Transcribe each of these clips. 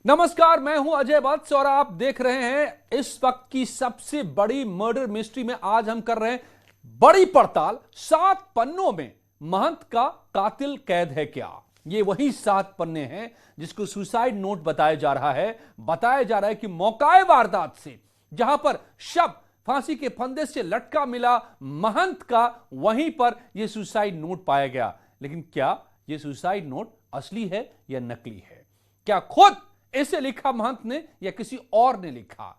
नमस्कार, मैं हूं अजय वत्स और आप देख रहे हैं इस वक्त की सबसे बड़ी मर्डर मिस्ट्री में। आज हम कर रहे हैं बड़ी पड़ताल। 7 पन्नों में महंत का कातिल कैद है क्या? ये वही 7 पन्ने हैं जिसको सुसाइड नोट बताया जा रहा है। बताया जा रहा है कि मौकाए वारदात से जहां पर शव फांसी के फंदे से लटका मिला महंत का, वहीं पर यह सुसाइड नोट पाया गया। लेकिन क्या यह सुसाइड नोट असली है या नकली है? क्या खुद इसे लिखा महंत ने या किसी और ने लिखा?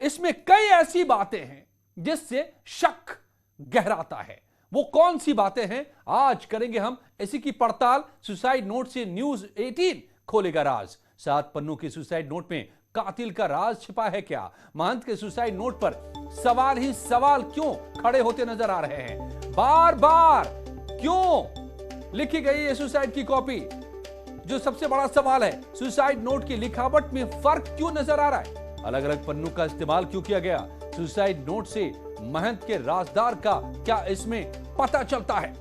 इसमें कई ऐसी बातें हैं जिससे शक गहराता है। वो कौन सी बातें हैं, आज करेंगे हम इसी की पड़ताल। सुसाइड नोट से न्यूज 18 खोलेगा राज। 7 पन्नों के सुसाइड नोट में कातिल का राज छिपा है क्या? महंत के सुसाइड नोट पर सवाल ही सवाल क्यों खड़े होते नजर आ रहे हैं? बार बार क्यों लिखी गई है सुसाइड की कॉपी? जो सबसे बड़ा सवाल है, सुसाइड नोट की लिखावट में फर्क क्यों नजर आ रहा है? अलग अलग पन्नों का इस्तेमाल क्यों किया गया? सुसाइड नोट से महंत के राजदार का क्या इसमें पता चलता है?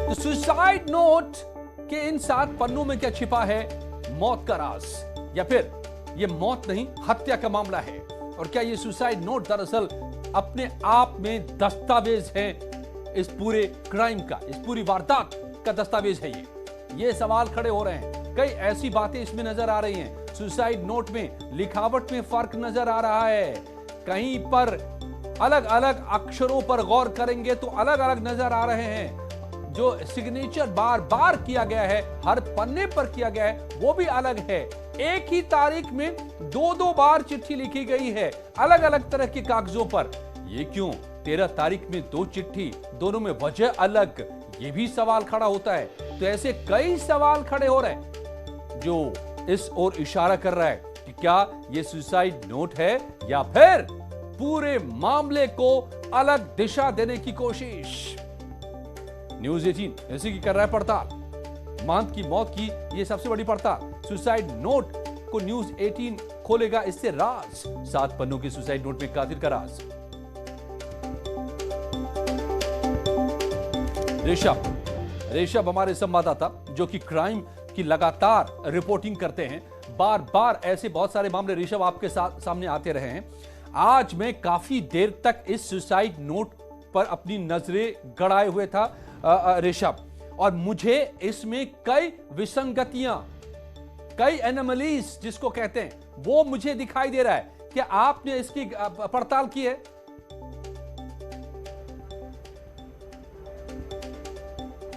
तो सुसाइड नोट के इन 7 पन्नों में क्या छिपा है? मौत का राज, या फिर यह मौत नहीं हत्या का मामला है? और क्या यह सुसाइड नोट दरअसल अपने आप में दस्तावेज है इस पूरे क्राइम का, इस पूरी वारदात का दस्तावेज है ये सवाल खड़े हो रहे हैं। कई ऐसी बातें इसमें नजर आ रही हैं। सुसाइड नोट में लिखावट में फर्क नजर आ रहा है। कहीं पर अलग अलग अक्षरों पर गौर करेंगे तो अलग अलग नजर आ रहे हैं। जो सिग्नेचर बार बार किया गया है, हर पन्ने पर किया गया है, वो भी अलग है। एक ही तारीख में 2-2 बार चिट्ठी लिखी गई है अलग अलग तरह के कागजों पर। ये क्यों? 13 तारीख में 2 चिट्ठी, दोनों में वजह अलग। ये भी सवाल खड़ा होता है। तो ऐसे कई सवाल खड़े हो रहे हैं जो इस ओर इशारा कर रहा है कि क्या ये सुसाइड नोट है या फिर पूरे मामले को अलग दिशा देने की कोशिश। न्यूज 18 इसी की कर रहा है पड़ताल। महंत की मौत की यह सबसे बड़ी पड़ताल। सुसाइड नोट को न्यूज 18 खोलेगा इससे राज। 7 पन्नों के सुसाइड नोट में कातिल का राज। ऋषभ हमारे संवाददाता जो कि क्राइम की लगातार रिपोर्टिंग करते हैं। बार बार ऐसे बहुत सारे मामले ऋषभ आपके सामने आते रहे हैं। आज मैं काफी देर तक इस सुसाइड नोट पर अपनी नजरें गड़ाए हुए था ऋषभ, और मुझे इसमें कई विसंगतियां, कई एनोमलीज जिसको कहते हैं, वो मुझे दिखाई दे रहा है। क्या आपने इसकी पड़ताल की है?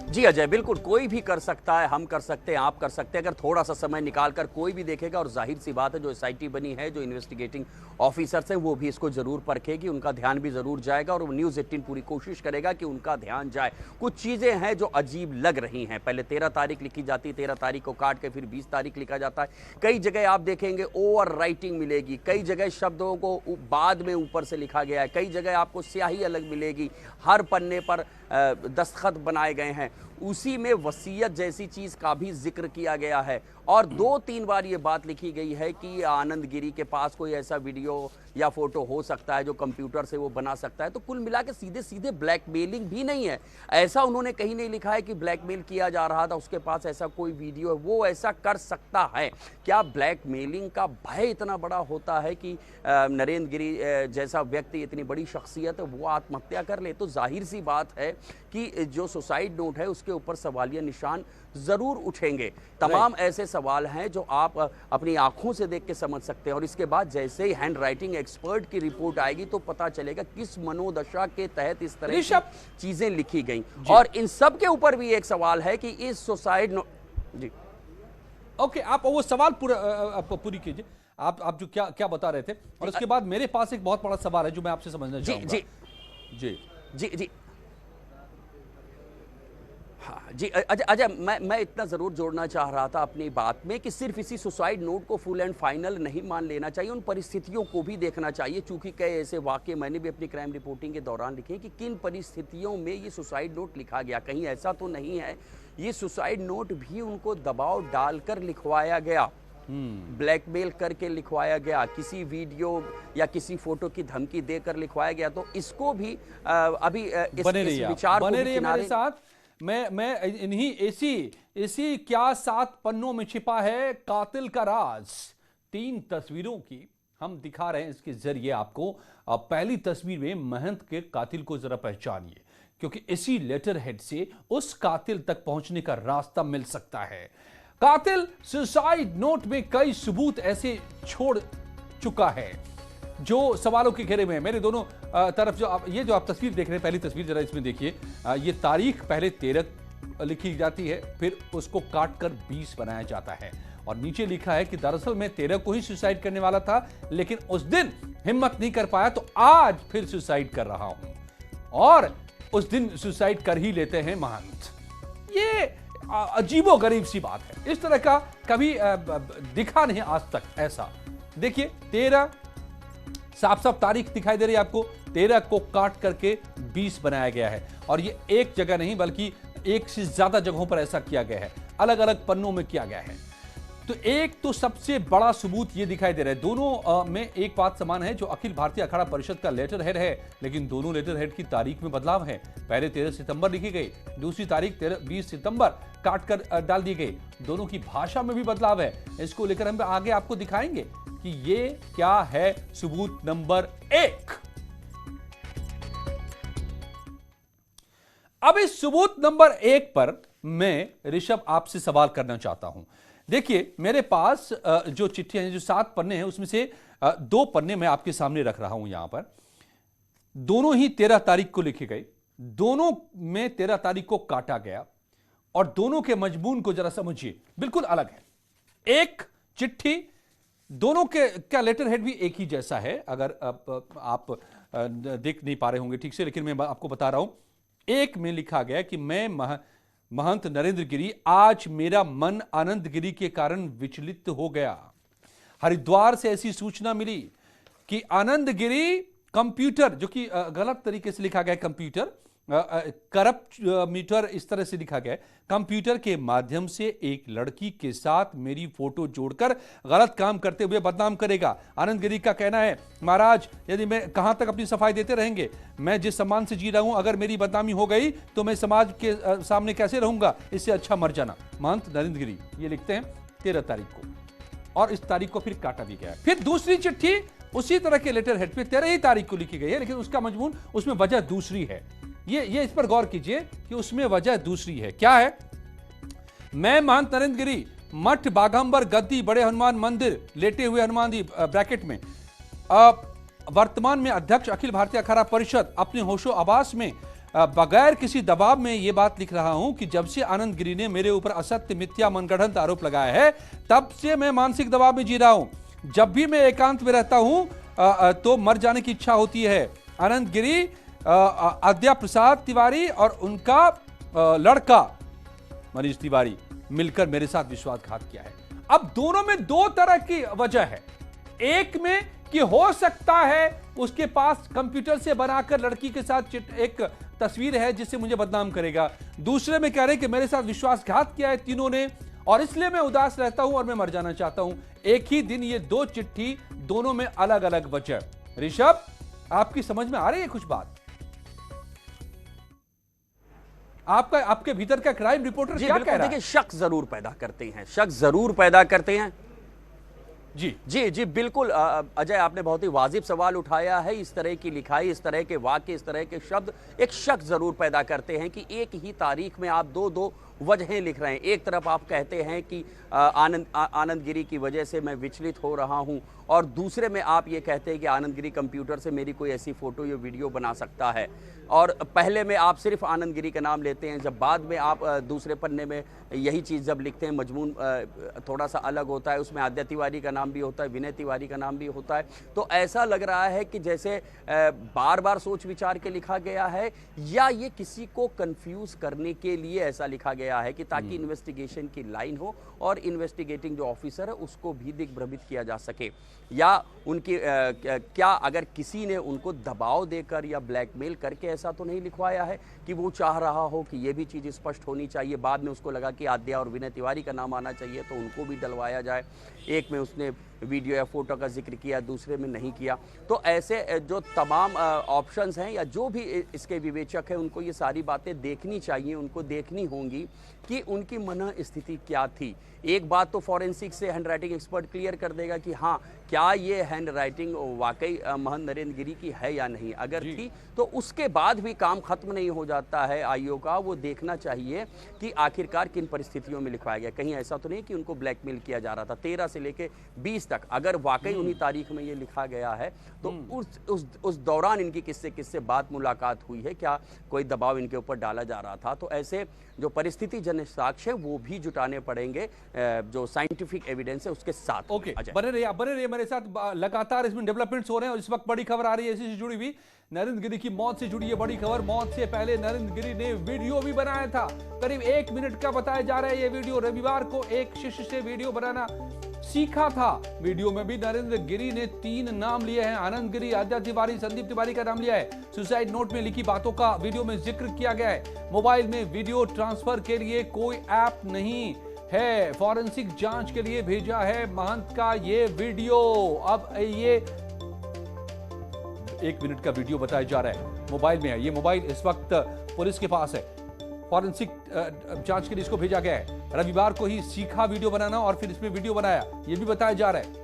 जी अजय, बिल्कुल कोई भी कर सकता है, हम कर सकते हैं, आप कर सकते हैं। अगर थोड़ा सा समय निकालकर कोई भी देखेगा, और जाहिर सी बात है जो एसआईटी बनी है, जो इन्वेस्टिगेटिंग ऑफिसर्स हैं, वो भी इसको जरूर परखेगी, उनका ध्यान भी जरूर जाएगा। और न्यूज़ 18 पूरी कोशिश करेगा कि उनका ध्यान जाए। कुछ चीज़ें हैं जो अजीब लग रही हैं। पहले 13 तारीख लिखी जाती है, 13 तारीख को काट के फिर 20 तारीख लिखा जाता है। कई जगह आप देखेंगे ओवर राइटिंग मिलेगी, कई जगह शब्दों को बाद में ऊपर से लिखा गया है, कई जगह आपको स्याही अलग मिलेगी। हर पन्ने पर दस्तखत बनाए गए हैं। उसी में वसीयत जैसी चीज का भी जिक्र किया गया है। और 2-3 बार ये बात लिखी गई है कि आनंद गिरी के पास कोई ऐसा वीडियो या फोटो हो सकता है जो कंप्यूटर से वो बना सकता है। तो कुल मिला के सीधे सीधे ब्लैकमेलिंग भी नहीं है। ऐसा उन्होंने कहीं नहीं लिखा है कि ब्लैकमेल किया जा रहा था, उसके पास ऐसा कोई वीडियो है, वो ऐसा कर सकता है। क्या ब्लैकमेलिंग का भय इतना बड़ा होता है कि नरेंद्र गिरी जैसा व्यक्ति, इतनी बड़ी शख्सियत है, वो आत्महत्या कर ले? तो जाहिर सी बात है कि जो सुसाइड नोट है उसके ऊपर सवालिया निशान जरूर उठेंगे। तमाम ऐसे सवाल हैं जो आप अपनी आंखों से देख के समझ सकते हैं। और इसके बाद जैसे ही हैंड राइटिंग एक्सपर्ट की रिपोर्ट आएगी तो पता चलेगा किस मनोदशा के तहत इस तरह की चीजें लिखी गई। और इन सब के ऊपर भी एक सवाल है कि इस सुसाइड नोट। जी ओके, आप वो सवाल पूरी कीजिए। आप जो क्या बता रहे थे, और उसके बाद मेरे पास एक बहुत बड़ा सवाल है जो मैं आपसे समझना चाहूंगा। जी जी जी जी हाँ जी अजय, मैं इतना ज़रूर जोड़ना चाह रहा था अपनी बात में कि सिर्फ इसी सुसाइड नोट को फुल एंड फाइनल नहीं मान लेना चाहिए, उन परिस्थितियों को भी देखना चाहिए। चूंकि कई ऐसे वाक़े मैंने भी अपनी क्राइम रिपोर्टिंग के दौरान लिखे कि किन परिस्थितियों में ये सुसाइड नोट लिखा गया। कहीं ऐसा तो नहीं है ये सुसाइड नोट भी उनको दबाव डालकर लिखवाया गया? ब्लैकमेल करके लिखवाया गया, किसी वीडियो या किसी फोटो की धमकी देकर लिखवाया गया, तो इसको भी अभी इस विचार को बने भी रहिए किनारे मेरे साथ। मैं इन्हीं इसी क्या 7 पन्नों में छिपा है कातिल का राज, 3 तस्वीरों की हम दिखा रहे हैं इसके जरिए आपको। पहली तस्वीर में महंत के कातिल को जरा पहचानिए, क्योंकि इसी लेटर हेड से उस कातिल तक पहुंचने का रास्ता मिल सकता है। कातिल सुसाइड नोट में कई सबूत ऐसे छोड़ चुका है जो सवालों के घेरे में है। मेरे दोनों तरफ जो आप तस्वीर देख रहे हैं, पहली तस्वीर जरा इसमें देखिए। ये तारीख पहले 13 लिखी जाती है, फिर उसको काट कर 20 बनाया जाता है और नीचे लिखा है कि दरअसल मैं 13 को ही सुसाइड करने वाला था, लेकिन उस दिन हिम्मत नहीं कर पाया तो आज फिर सुसाइड कर रहा हूं, और उस दिन सुसाइड कर ही लेते हैं महंत। ये अजीबो गरीब सी बात है, इस तरह का कभी दिखा नहीं आज तक ऐसा। देखिए 13 साफ तारीख दिखाई दे रही है आपको, 13 को काट करके 20 बनाया गया है, और ये एक जगह नहीं बल्कि एक से ज्यादा जगहों पर ऐसा किया गया है, अलग अलग पन्नों में किया गया है। तो एक तो सबसे बड़ा सबूत ये दिखाई दे रहा है, दोनों में एक बात समान है, जो अखिल भारतीय अखाड़ा परिषद का लेटर हेड है, लेकिन दोनों लेटर हेड की तारीख में बदलाव है। पहले 13 सितंबर लिखी गई, दूसरी तारीख 20 सितंबर काट कर डाल दी गई, दोनों की भाषा में भी बदलाव है। इसको लेकर हम आगे आपको दिखाएंगे कि ये क्या है सबूत नंबर 1। अब इस सबूत नंबर 1 पर मैं ऋषभ आपसे सवाल करना चाहता हूं। देखिए मेरे पास जो चिट्ठियां हैं, जो 7 पन्ने हैं, उसमें से 2 पन्ने मैं आपके सामने रख रहा हूं यहां पर। दोनों ही 13 तारीख को लिखे गए, दोनों में 13 तारीख को काटा गया, और दोनों के मजमून को जरा समझिए, बिल्कुल अलग है। एक चिट्ठी, दोनों के का लेटर हेड भी एक ही जैसा है, अगर आप देख नहीं पा रहे होंगे ठीक से, लेकिन मैं आपको बता रहा हूं। एक में लिखा गया कि मैं महंत नरेंद्र गिरी, आज मेरा मन आनंद गिरी के कारण विचलित हो गया। हरिद्वार से ऐसी सूचना मिली कि आनंद गिरी कंप्यूटर, जो कि गलत तरीके से लिखा गया, कंप्यूटर करप्ट मीटर इस तरह से लिखा गया, कंप्यूटर के माध्यम से एक लड़की के साथ मेरी फोटो जोड़कर गलत काम करते हुए बदनाम करेगा। आनंद गिरी का कहना है, महाराज यदि मैं कहां तक अपनी सफाई देते रहेंगे, मैं जिस सम्मान से जी रहा हूं, अगर मेरी बदनामी हो गई तो मैं समाज के सामने कैसे रहूंगा, इससे अच्छा मर जाना। महंत नरेंद्र गिरी ये लिखते हैं 13 तारीख को, और इस तारीख को फिर काटा भी गया। फिर दूसरी चिट्ठी उसी तरह के लेटर हेड पे 13 ही तारीख को लिखी गई है, लेकिन उसका मजमून, उसमें वजह दूसरी है। ये इस पर गौर कीजिए कि उसमें वजह दूसरी है। क्या है? मैं महंत नरेंद्र गिरी, मठ बाघंबर गद्दी बड़े हनुमान मंदिर लेटे हुए हनुमान जी ब्रैकेट में, वर्तमान में अध्यक्ष अखिल भारतीय अखाड़ा परिषद, अपने होशो आवास में बगैर किसी दबाव में यह बात लिख रहा हूं कि जब से आनंद गिरी ने मेरे ऊपर असत्य मिथ्या मनगढ़ंत आरोप लगाया है, तब से मैं मानसिक दबाव में जी रहा हूं। जब भी मैं एकांत में रहता हूं तो मर जाने की इच्छा होती है। आनंद गिरी, आद्या प्रसाद तिवारी और उनका लड़का मनीष तिवारी मिलकर मेरे साथ विश्वासघात किया है। अब दोनों में 2 तरह की वजह है। एक में कि हो सकता है उसके पास कंप्यूटर से बनाकर लड़की के साथ एक तस्वीर है जिससे मुझे बदनाम करेगा। दूसरे में कह रहे हैं कि मेरे साथ विश्वासघात किया है तीनों ने, और इसलिए मैं उदास रहता हूं और मैं मर जाना चाहता हूं। एक ही दिन ये 2 चिट्ठी, दोनों में अलग अलग वजह। ऋषभ, आपकी समझ में आ रही है कुछ बात? आपके भीतर का क्राइम रिपोर्टर क्या कह रहा है? देखिए, शक जरूर पैदा करते हैं, शक जरूर पैदा करते हैं। जी जी जी बिल्कुल अजय, आपने बहुत ही वाजिब सवाल उठाया है। इस तरह की लिखाई, इस तरह के वाक्य, इस तरह के शब्द एक शक जरूर पैदा करते हैं कि एक ही तारीख में आप दो वजहें लिख रहे हैं। एक तरफ आप कहते हैं कि आनंद गिरी की वजह से मैं विचलित हो रहा हूं, और दूसरे में आप ये कहते हैं कि आनंद गिरी कंप्यूटर से मेरी कोई ऐसी फोटो या वीडियो बना सकता है। और पहले में आप सिर्फ आनंद गिरी का नाम लेते हैं, जब बाद में आप दूसरे पन्ने में यही चीज़ जब लिखते हैं, मजमून थोड़ा सा अलग होता है, उसमें आद्या तिवारी का नाम भी होता है, विनय तिवारी का नाम भी होता है। तो ऐसा लग रहा है कि जैसे बार बार सोच विचार के लिखा गया है, या ये किसी को कंफ्यूज करने के लिए ऐसा लिखा गया है कि ताकि इन्वेस्टिगेशन की लाइन हो और इन्वेस्टिगेटिंग जो ऑफिसर है उसको भी दिग्भ्रमित किया जा सके। या उनकी क्या अगर किसी ने उनको दबाव देकर या ब्लैकमेल करके ऐसा तो नहीं लिखवाया है कि वो चाह रहा हो कि ये भी चीज़ स्पष्ट होनी चाहिए। बाद में उसको लगा कि आद्या और विनय तिवारी का नाम आना चाहिए तो उनको भी डलवाया जाए। एक में उसने वीडियो या फोटो का जिक्र किया, दूसरे में नहीं किया। तो ऐसे जो तमाम ऑप्शंस हैं या जो भी इसके विवेचक हैं उनको ये सारी बातें देखनी चाहिए, उनको देखनी होंगी कि उनकी मन स्थिति क्या थी। एक बात तो फॉरेंसिक से हैंड राइटिंग एक्सपर्ट क्लियर कर देगा कि हाँ क्या ये हैंड राइटिंग वाकई महंत नरेंद्र गिरी की है या नहीं। अगर थी तो उसके बाद भी काम खत्म नहीं हो जाता है आईओ का। वो देखना चाहिए कि आखिरकार किन परिस्थितियों में लिखवाया गया। कहीं ऐसा तो नहीं कि उनको ब्लैकमेल किया जा रहा था। 13 से लेके 20 तक अगर वाकई उन्हीं तारीख में ये लिखा गया है तो उस दौरान इनकी किससे बात मुलाकात हुई है, क्या कोई दबाव इनके ऊपर डाला जा रहा था। तो ऐसे जो परिस्थिति जन साक्ष्य है वो भी जुटाने पड़ेंगे, जो साइंटिफिक एविडेंस है उसके साथ। ओके, बने रहिए मेरे साथ। लगातार इसमें डेवलपमेंट्स हो रहे हैं और इस वक्त बड़ी खबर आ रही है इसी से जुड़ी हुई, नरेंद्र गिरी की मौत से जुड़ी है बड़ी खबर। मौत से पहले नरेंद्र गिरी ने वीडियो भी बनाया था, करीब 1 मिनट का बताया जा रहा है ये वीडियो। रविवार को एक शिष्य से वीडियो बनाना सीखा था। वीडियो में भी नरेंद्र गिरी ने 3 नाम लिए हैं, आनंद गिरी, आद्या तिवारी, संदीप तिवारी का नाम लिया है। सुसाइड नोट में लिखी बातों का वीडियो में जिक्र किया गया है। मोबाइल में वीडियो ट्रांसफर के लिए कोई ऐप नहीं है, फॉरेंसिक जांच के लिए भेजा है महंत का ये वीडियो। अब ये 1 मिनट का वीडियो बताया जा रहा है, मोबाइल में है। ये मोबाइल इस वक्त पुलिस के पास है, फॉरेंसिक जांच के लिए इसको भेजा गया है। रविवार को ही सीखा वीडियो बनाना और फिर इसमें वीडियो बनाया, ये भी बताया जा रहा है।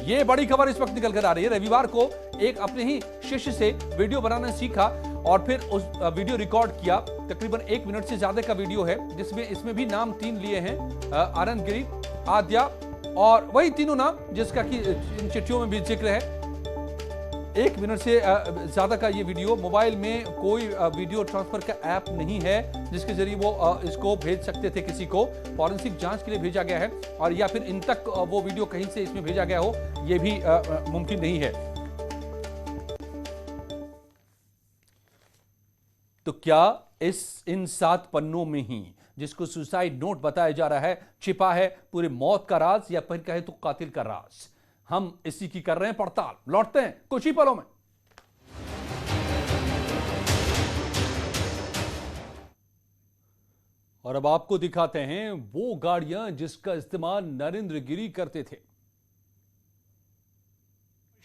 ये बड़ी खबर इस वक्त निकल कर आ रही है। रविवार को एक अपने ही शिष्य से वीडियो बनाना सीखा और फिर उस वीडियो रिकॉर्ड किया। तकरीबन 1 मिनट से ज्यादा का वीडियो है जिसमें इसमें भी नाम 3 लिए हैं, आनंद गिरी, आद्या और वही तीनों नाम जिसका कि इन चिट्ठियों में भी जिक्र है। 1 मिनट से ज्यादा का ये वीडियो। मोबाइल में कोई वीडियो ट्रांसफर का ऐप नहीं है जिसके जरिए वो इसको भेज सकते थे किसी को। फॉरेंसिक जांच के लिए भेजा गया है और या फिर इन तक वो वीडियो कहीं से इसमें भेजा गया हो ये भी मुमकिन नहीं है। तो क्या इन 7 पन्नों में ही जिसको सुसाइड नोट बताया जा रहा है छिपा है पूरी मौत का राज या फिर कहे तो कातिल का राज? हम इसी की कर रहे हैं पड़ताल। लौटते हैं कुछ ही पलों में। और अब आपको दिखाते हैं वो गाड़ियां जिसका इस्तेमाल नरेंद्र गिरी करते थे।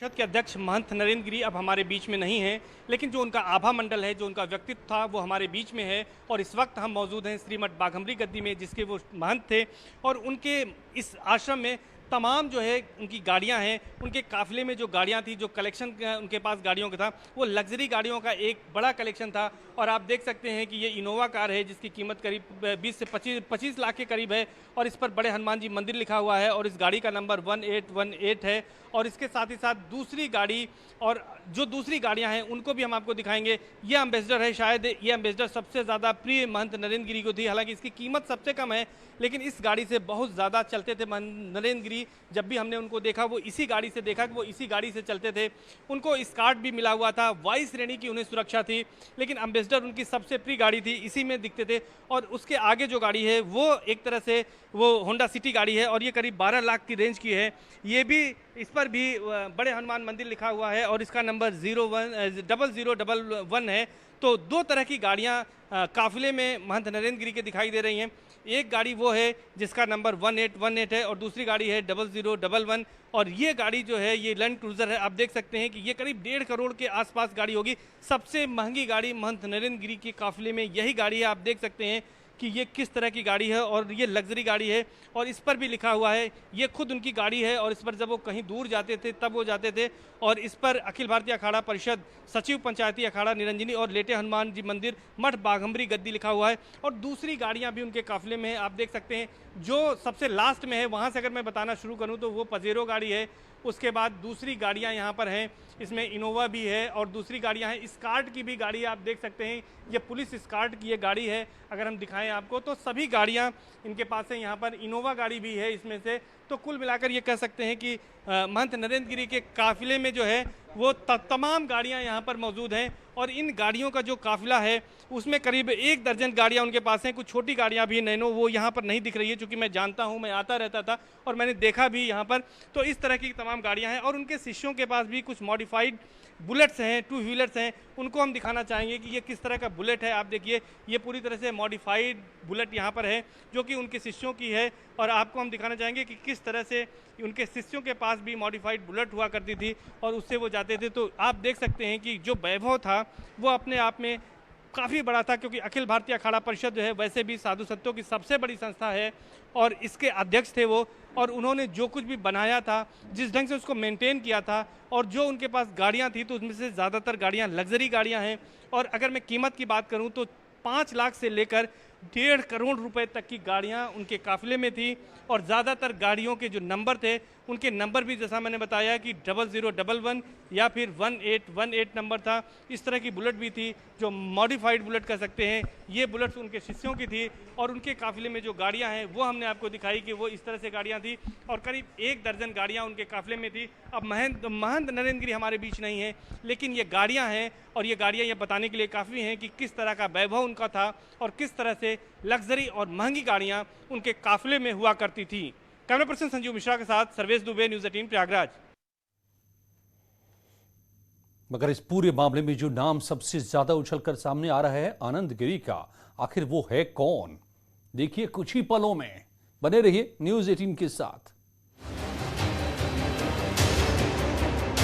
परिषद के अध्यक्ष महंत नरेंद्र गिरी अब हमारे बीच में नहीं है, लेकिन जो उनका आभा मंडल है, जो उनका व्यक्तित्व था, वो हमारे बीच में है। और इस वक्त हम मौजूद हैं श्रीमठ बाघम्बरी गद्दी में, जिसके वो महंत थे। और उनके इस आश्रम में तमाम जो है उनकी गाड़ियां हैं। उनके काफिले में जो गाड़ियां थी, जो कलेक्शन उनके पास गाड़ियों का था, वो लग्जरी गाड़ियों का एक बड़ा कलेक्शन था। और आप देख सकते हैं कि ये इनोवा कार है जिसकी कीमत करीब 20 से 25 लाख के करीब है और इस पर बड़े हनुमान जी मंदिर लिखा हुआ है और इस गाड़ी का नंबर 1818 है। और इसके साथ ही साथ दूसरी गाड़ी और जो दूसरी गाड़ियां हैं उनको भी हम आपको दिखाएंगे। ये एम्बेसडर है, शायद ये एम्बेसडर सबसे ज़्यादा प्रिय महंत नरेंद्र गिरी को थी। हालांकि इसकी कीमत सबसे कम है, लेकिन इस गाड़ी से बहुत ज़्यादा चलते थे महंत नरेंद्र गिरी। जब भी हमने उनको देखा वो इसी गाड़ी से देखा कि वो इसी गाड़ी से चलते थे। उनको स्कार्ट भी मिला हुआ था, वाई श्रेणी की उन्हें सुरक्षा थी, लेकिन एम्बेसडर उनकी सबसे प्रिय गाड़ी थी, इसी में दिखते थे। और उसके आगे जो गाड़ी है वो एक तरह से वो होंडा सिटी गाड़ी है और ये करीब 12 लाख की रेंज की है। ये भी, इस पर भी बड़े हनुमान मंदिर लिखा हुआ है और इसका नंबर 0011 है। तो 2 तरह की गाड़ियां काफिले में महंत नरेंद्र गिरी के दिखाई दे रही हैं। एक गाड़ी वो है जिसका नंबर 1818 है और दूसरी गाड़ी है 0011। और ये गाड़ी जो है ये लैंड क्रूजर है। आप देख सकते हैं कि ये करीब 1.5 करोड़ के आसपास गाड़ी होगी। सबसे महंगी गाड़ी महंत नरेंद्र गिरी के काफिले में यही गाड़ी है। आप देख सकते हैं कि ये किस तरह की गाड़ी है और ये लग्जरी गाड़ी है। और इस पर भी लिखा हुआ है, ये खुद उनकी गाड़ी है और इस पर जब वो कहीं दूर जाते थे तब वो जाते थे। और इस पर अखिल भारतीय अखाड़ा परिषद, सचिव पंचायती अखाड़ा निरंजनी और लेटे हनुमान जी मंदिर, मठ बाघम्बरी गद्दी लिखा हुआ है। और दूसरी गाड़ियां भी उनके काफिले में हैं। आप देख सकते हैं जो सबसे लास्ट में है वहां से अगर मैं बताना शुरू करूं तो वो पजेरो गाड़ी है। उसके बाद दूसरी गाड़ियां यहां पर हैं, इसमें इनोवा भी है और दूसरी गाड़ियां हैं। स्कार्ट की भी गाड़ी है, आप देख सकते हैं ये पुलिस स्कार्ट की ये गाड़ी है। अगर हम दिखाएं आपको तो सभी गाड़ियां इनके पास है। यहाँ पर इनोवा गाड़ी भी है इसमें से। तो कुल मिलाकर ये कह सकते हैं कि महंत नरेंद्र गिरी के काफिले में जो है वो तमाम गाड़ियां यहाँ पर मौजूद हैं और इन गाड़ियों का जो काफिला है उसमें करीब 1 दर्जन गाड़ियां उनके पास हैं। कुछ छोटी गाड़ियां भी नैनो वो यहाँ पर नहीं दिख रही है, क्योंकि मैं जानता हूँ, मैं आता रहता था और मैंने देखा भी यहाँ पर। तो इस तरह की तमाम गाड़ियाँ हैं और उनके शिष्यों के पास भी कुछ मॉडिफाइड बुलेट्स हैं, 2 व्हीलर्स हैं। उनको हम दिखाना चाहेंगे कि ये किस तरह का बुलेट है। आप देखिए ये पूरी तरह से मॉडिफाइड बुलेट यहाँ पर है जो कि उनके शिष्यों की है और आपको हम दिखाना चाहेंगे कि किस तरह से उनके शिष्यों के पास भी मॉडिफाइड बुलेट हुआ करती थी और उससे वो जाते थे। तो आप देख सकते हैं कि जो वैभव था वो अपने आप में काफ़ी बड़ा था, क्योंकि अखिल भारतीय अखाड़ा परिषद जो है वैसे भी साधु संतों की सबसे बड़ी संस्था है और इसके अध्यक्ष थे वो। और उन्होंने जो कुछ भी बनाया था, जिस ढंग से उसको मेंटेन किया था और जो उनके पास गाड़ियां थी तो उसमें से ज़्यादातर गाड़ियां लग्जरी गाड़ियां हैं। और अगर मैं कीमत की बात करूं तो 5 लाख से लेकर 1.5 करोड़ रुपए तक की गाड़ियां उनके काफिले में थी और ज़्यादातर गाड़ियों के जो नंबर थे उनके नंबर भी जैसा मैंने बताया कि 0011 या फिर 1818 नंबर था। इस तरह की बुलेट भी थी जो मॉडिफाइड बुलेट कह सकते हैं। ये बुलेट्स उनके शिष्यों की थी और उनके काफिले में जो गाड़ियां हैं वो हमने आपको दिखाई कि वो इस तरह से गाड़ियां थी और करीब 1 दर्जन गाड़ियां उनके काफिले में थी। अब महंत नरेंद्र गिरी हमारे बीच नहीं है, लेकिन ये गाड़ियां हैं और ये गाड़ियां ये बताने के लिए काफ़ी हैं कि किस तरह का वैभव उनका था और किस तरह से लग्जरी और महंगी गाड़ियां उनके काफिले में हुआ करती थी। कैमरा पर्सन संजीव मिश्रा के साथ सर्वेश दुबे, न्यूज़ 18 प्रयागराज। मगर इस पूरे मामले में जो नाम सबसे ज्यादा उछलकर सामने आ रहा है आनंद गिरी का, आखिर वो है कौन? देखिए कुछ ही पलों में। बने रहिए न्यूज़ 18 के साथ।